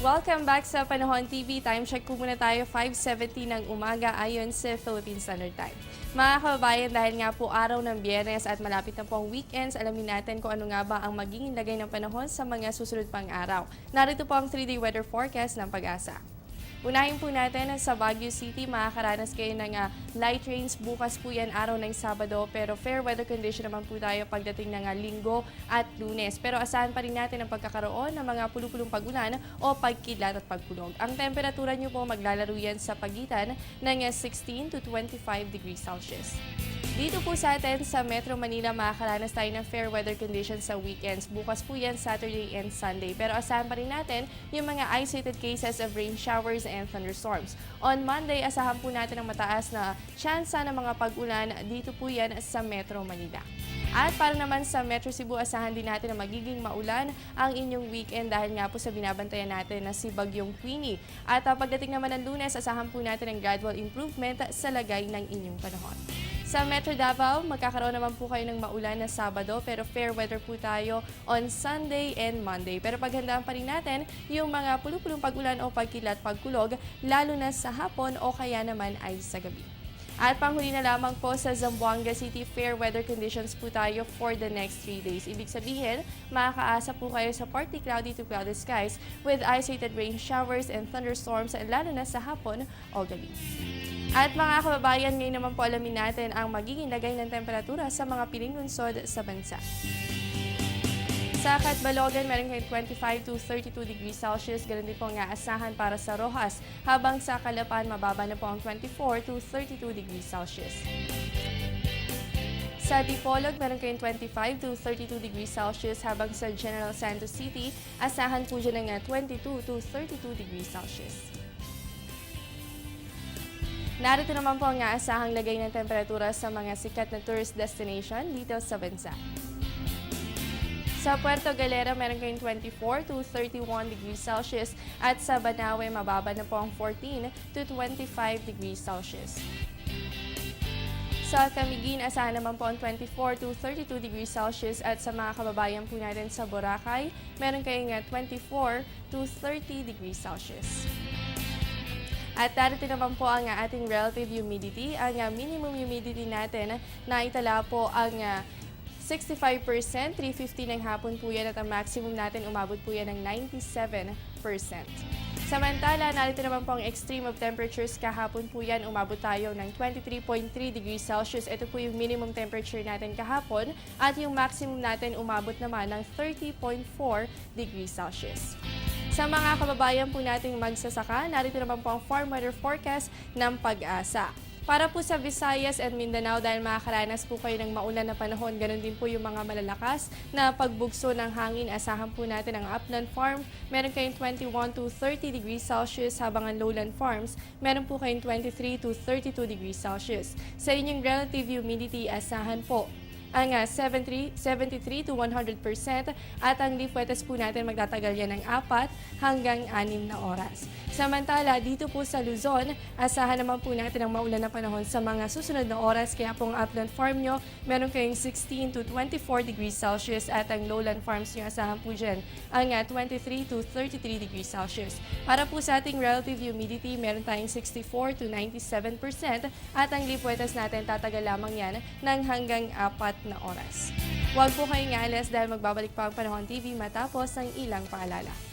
Welcome back sa Panahon TV. Time check po muna tayo, 5:70 ng umaga ayon sa Philippine Standard Time. Mga kababayan, dahil nga po araw ng Biyernes at malapit na po ang weekends, alamin natin kung ano nga ba ang magiging lagay ng panahon sa mga susunod pang araw. Narito po ang 3-day weather forecast ng Pag-asa. Unahin po natin sa Baguio City, makakaranas kayo ng light rains. Bukas po yan araw ng Sabado, pero fair weather condition naman po tayo pagdating ng Linggo at Lunes. Pero asahan pa rin natin ang pagkakaroon ng mga pulupulong pag-ulan o pagkidlat at pagkulog. Ang temperatura nyo po maglalaro yan sa pagitan ng 16 to 25 degrees Celsius. Dito po sa atin sa Metro Manila, makakaranas tayo ng fair weather conditions sa weekends. Bukas po yan Saturday and Sunday. Pero asahan pa rin natin yung mga isolated cases of rain showers and thunderstorms. On Monday, asahan po natin ang mataas na tsansa ng mga pag-ulan. Dito po yan sa Metro Manila. At para naman sa Metro Cebu, asahan din natin na magiging maulan ang inyong weekend dahil nga po sa binabantayan natin na si Bagyong Queenie. At pagdating naman ng Lunes, asahan po natin ang gradual improvement sa lagay ng inyong panahon. Sa Metro Davao, magkakaroon naman po kayo ng maulan na Sabado pero fair weather po tayo on Sunday and Monday. Pero paghandaan pa rin natin yung mga pulupulong pag-ulan o pagkilat-pagkulog lalo na sa hapon o kaya naman ay sa gabi. At panghuli na lamang po sa Zamboanga City, fair weather conditions po tayo for the next 3 days. Ibig sabihin, makakaasa po kayo sa partly cloudy to cloudy skies with isolated rain showers and thunderstorms lalo na sa hapon o gabi. At mga kababayan, ngayon naman po alamin natin ang magiging lagay ng temperatura sa mga piling lungsod sa bansa. Sa Catbalogan, meron kayong 25 to 32 degrees Celsius. Ganun din po ang aasahan para sa Rojas. Habang sa Calapan, mababa na po ang 24 to 32 degrees Celsius. Sa Dipolog, meron kayong 25 to 32 degrees Celsius. Habang sa General Santos City, asahan po dyan ng 22 to 32 degrees Celsius. Narito naman po ang aasahang lagay ng temperatura sa mga sikat na tourist destination dito sa bansa. Sa Puerto Galera, meron kayong 24 to 31 degrees Celsius at sa Banawe, mababa na po ang 14 to 25 degrees Celsius. Sa Camiguin, asahan naman po ang 24 to 32 degrees Celsius at sa mga kababayan po natin sa Boracay, meron kayong 24 to 30 degrees Celsius. At darito naman po ang ating relative humidity. Ang minimum humidity natin na itala po ang 65%, 3:50 ng hapon po yan at ang maximum natin umabot po yan ng 97%. Samantala, narito naman po ang extreme of temperatures. Kahapon po yan, umabot tayo ng 23.3 degrees Celsius. Ito po yung minimum temperature natin kahapon at yung maximum natin umabot naman ng 30.4 degrees Celsius. Sa mga kababayan po nating magsasaka, narito naman po ang farm weather forecast ng Pag-asa. Para po sa Visayas and Mindanao, dahil makakaranas po kayo ng maulan na panahon, ganun din po yung mga malalakas na pagbugso ng hangin. Asahan po natin ang upland farm, meron kayong 21 to 30 degrees Celsius, habang ang lowland farms, meron po kayong 23 to 32 degrees Celsius. Sa inyong relative humidity, asahan po ang 73 to 100% at ang leaf wetness po natin magtatagal yan ng 4 hanggang 6 na oras. Samantala, dito po sa Luzon, asahan naman po natin ang maulan na panahon sa mga susunod na oras. Kaya pong upland farm nyo, meron kayong 16 to 24 degrees Celsius at ang lowland farms nyo, asahan po dyan ang 23 to 33 degrees Celsius. Para po sa ating relative humidity, meron tayong 64 to 97% at ang leaf wetness natin tatagal lamang yan ng hanggang 4 na oras. Huwag po kayong aalis dahil magbabalik pa ang Panahon TV matapos ang ilang paalala.